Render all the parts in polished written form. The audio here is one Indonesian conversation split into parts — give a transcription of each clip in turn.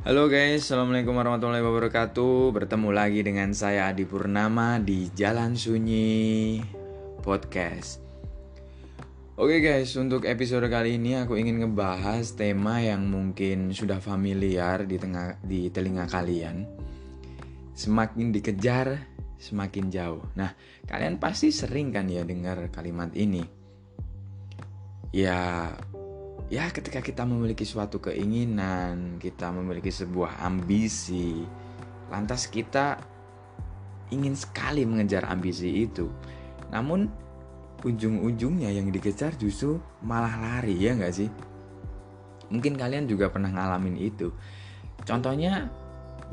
Halo guys, Assalamualaikum warahmatullahi wabarakatuh. Bertemu lagi dengan saya Adi Purnama di Jalan Sunyi Podcast. Oke guys, untuk episode kali ini aku ingin ngebahas tema yang mungkin sudah familiar di telinga kalian. Semakin dikejar, semakin jauh. Nah, kalian pasti sering kan ya dengar kalimat ini. Ya, ketika kita memiliki suatu keinginan, kita memiliki sebuah ambisi, lantas kita ingin sekali mengejar ambisi itu. Namun ujung-ujungnya yang dikejar justru malah lari, ya nggak sih? Mungkin kalian juga pernah ngalamin itu. Contohnya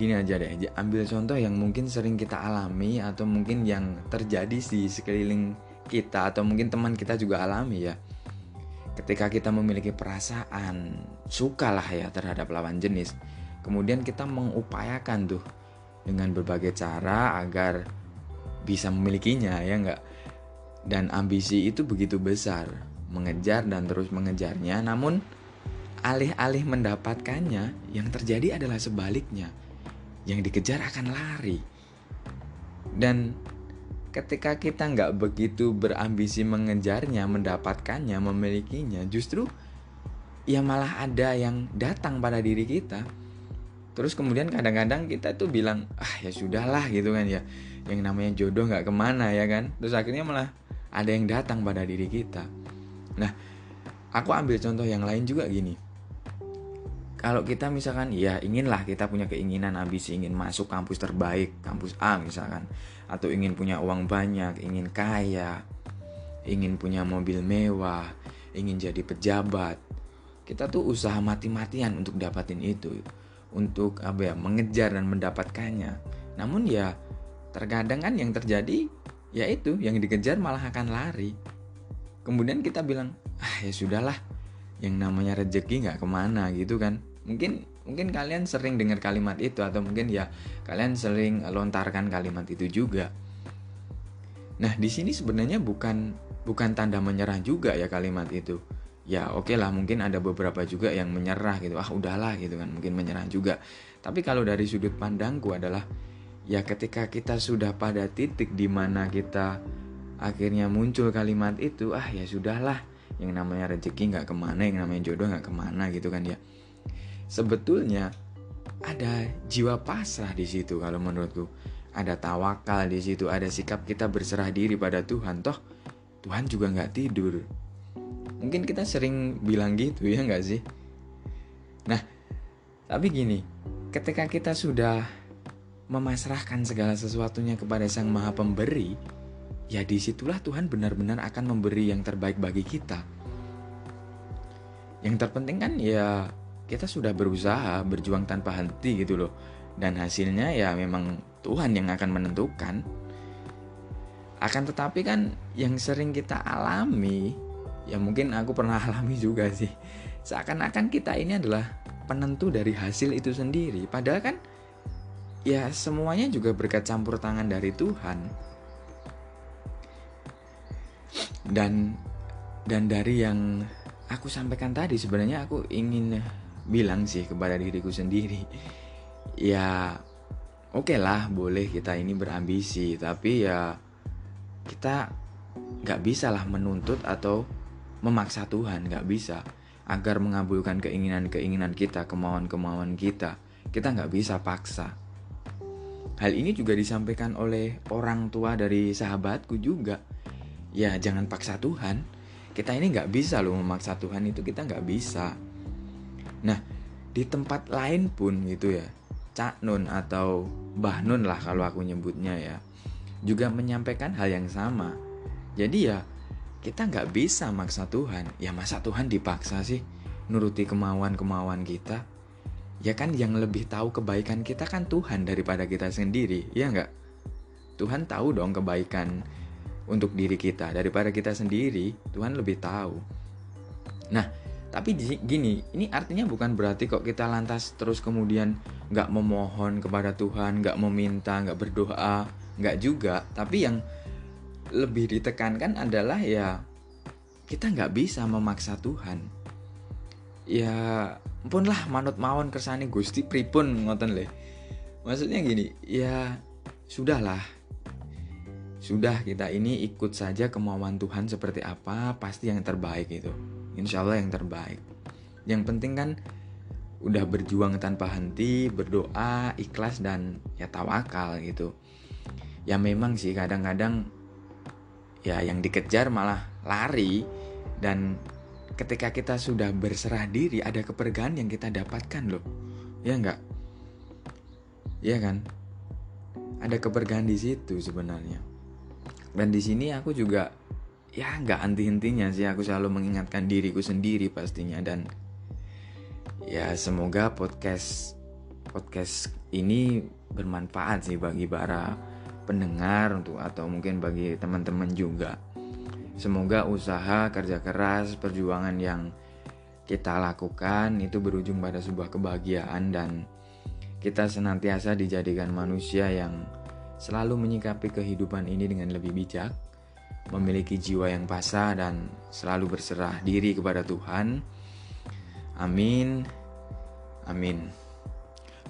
gini aja deh, ambil contoh yang mungkin sering kita alami atau mungkin yang terjadi di sekeliling kita atau mungkin teman kita juga alami ya. Ketika kita memiliki perasaan suka lah ya terhadap lawan jenis, kemudian kita mengupayakan tuh dengan berbagai cara agar bisa memilikinya, ya enggak? Dan ambisi itu begitu besar, mengejar dan terus mengejarnya, namun alih-alih mendapatkannya, yang terjadi adalah sebaliknya. Yang dikejar akan lari. Dan ketika kita nggak begitu berambisi mengejarnya, mendapatkannya, memilikinya, justru ya malah ada yang datang pada diri kita. Terus kemudian kadang-kadang kita tuh bilang, ya sudahlah gitu kan ya, yang namanya jodoh nggak kemana ya kan. Terus akhirnya malah ada yang datang pada diri kita. Nah, aku ambil contoh yang lain juga gini. Kalau kita misalkan ya inginlah, kita punya keinginan, ambisi ingin masuk kampus terbaik, kampus A misalkan, atau ingin punya uang banyak, ingin kaya, ingin punya mobil mewah, ingin jadi pejabat. Kita tuh usaha mati-matian untuk dapatin itu, untuk mengejar dan mendapatkannya. Namun ya terkadang kan yang terjadi yaitu yang dikejar malah akan lari. Kemudian kita bilang, ya sudahlah, yang namanya rezeki nggak kemana gitu kan. Mungkin kalian sering dengar kalimat itu, atau mungkin ya kalian sering lontarkan kalimat itu juga. Nah, di sini sebenarnya bukan tanda menyerah juga ya kalimat itu. Ya oke lah, mungkin ada beberapa juga yang menyerah gitu, udahlah gitu kan, mungkin menyerah juga. Tapi kalau dari sudut pandangku adalah ya ketika kita sudah pada titik di mana kita akhirnya muncul kalimat itu, ya sudahlah, yang namanya rezeki nggak kemana, yang namanya jodoh nggak kemana gitu kan ya. Sebetulnya ada jiwa pasrah di situ kalau menurutku. Ada tawakal di situ, ada sikap kita berserah diri pada Tuhan. Toh Tuhan juga nggak tidur. Mungkin kita sering bilang gitu ya nggak sih? Nah, tapi gini, ketika kita sudah memasrahkan segala sesuatunya kepada Sang Maha Pemberi, ya disitulah Tuhan benar-benar akan memberi yang terbaik bagi kita. Yang terpenting kan ya kita sudah berusaha, berjuang tanpa henti gitu loh. Dan hasilnya ya memang Tuhan yang akan menentukan. Akan tetapi kan yang sering kita alami, ya mungkin aku pernah alami juga sih, seakan-akan kita ini adalah penentu dari hasil itu sendiri. Padahal kan ya semuanya juga berkat campur tangan dari Tuhan. Dan dari yang aku sampaikan tadi, sebenarnya aku ingin bilang sih kepada diriku sendiri, ya oke lah, boleh kita ini berambisi, tapi ya kita gak bisa lah menuntut atau memaksa Tuhan, gak bisa. Agar mengabulkan keinginan-keinginan kita, kemauan-kemauan kita gak bisa paksa. Hal ini juga disampaikan oleh orang tua dari sahabatku juga. Ya jangan paksa Tuhan. Kita ini gak bisa loh memaksa Tuhan, itu kita gak bisa. Nah, di tempat lain pun gitu ya, Cak Nun atau Mbah Nun lah kalau aku nyebutnya ya, juga menyampaikan hal yang sama. Jadi ya kita gak bisa maksa Tuhan. Ya masa Tuhan dipaksa sih nuruti kemauan-kemauan kita? Ya kan yang lebih tahu kebaikan kita kan Tuhan daripada kita sendiri, ya gak? Tuhan tahu dong kebaikan untuk diri kita daripada kita sendiri. Tuhan lebih tahu. Nah, tapi gini, ini artinya bukan berarti kok kita lantas terus kemudian gak memohon kepada Tuhan, gak meminta, gak berdoa, gak juga. Tapi yang lebih ditekankan adalah ya kita gak bisa memaksa Tuhan. ya pun lah manut mawon kersane Gusti pripun ngoten le. Maksudnya gini, ya sudahlah. Sudah, kita ini ikut saja kemauan Tuhan seperti apa, pasti yang terbaik itu. Insya Allah yang terbaik. Yang penting kan udah berjuang tanpa henti, berdoa, ikhlas dan ya tawakal gitu. Ya memang sih kadang-kadang ya yang dikejar malah lari, dan ketika kita sudah berserah diri ada kepergaan yang kita dapatkan loh. Ya enggak? Ya kan? Ada kepergaan di situ sebenarnya. Dan di sini aku juga ya nggak henti-hentinya sih, aku selalu mengingatkan diriku sendiri pastinya. Dan ya semoga podcast ini bermanfaat sih bagi para pendengar untuk, atau mungkin bagi teman-teman juga. Semoga usaha, kerja keras, perjuangan yang kita lakukan itu berujung pada sebuah kebahagiaan, dan kita senantiasa dijadikan manusia yang selalu menyikapi kehidupan ini dengan lebih bijak, memiliki jiwa yang pasrah dan selalu berserah diri kepada Tuhan. Amin. Amin.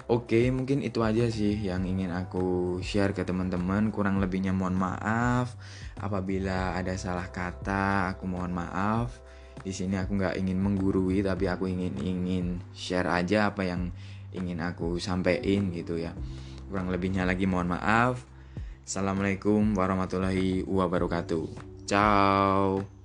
Oke, mungkin itu aja sih yang ingin aku share ke teman-teman. Kurang lebihnya mohon maaf. Apabila ada salah kata, aku mohon maaf. Di sini aku nggak ingin menggurui, tapi aku ingin share aja apa yang ingin aku sampaikan gitu ya. Kurang lebihnya lagi mohon maaf. Assalamualaikum warahmatullahi wabarakatuh. Ciao.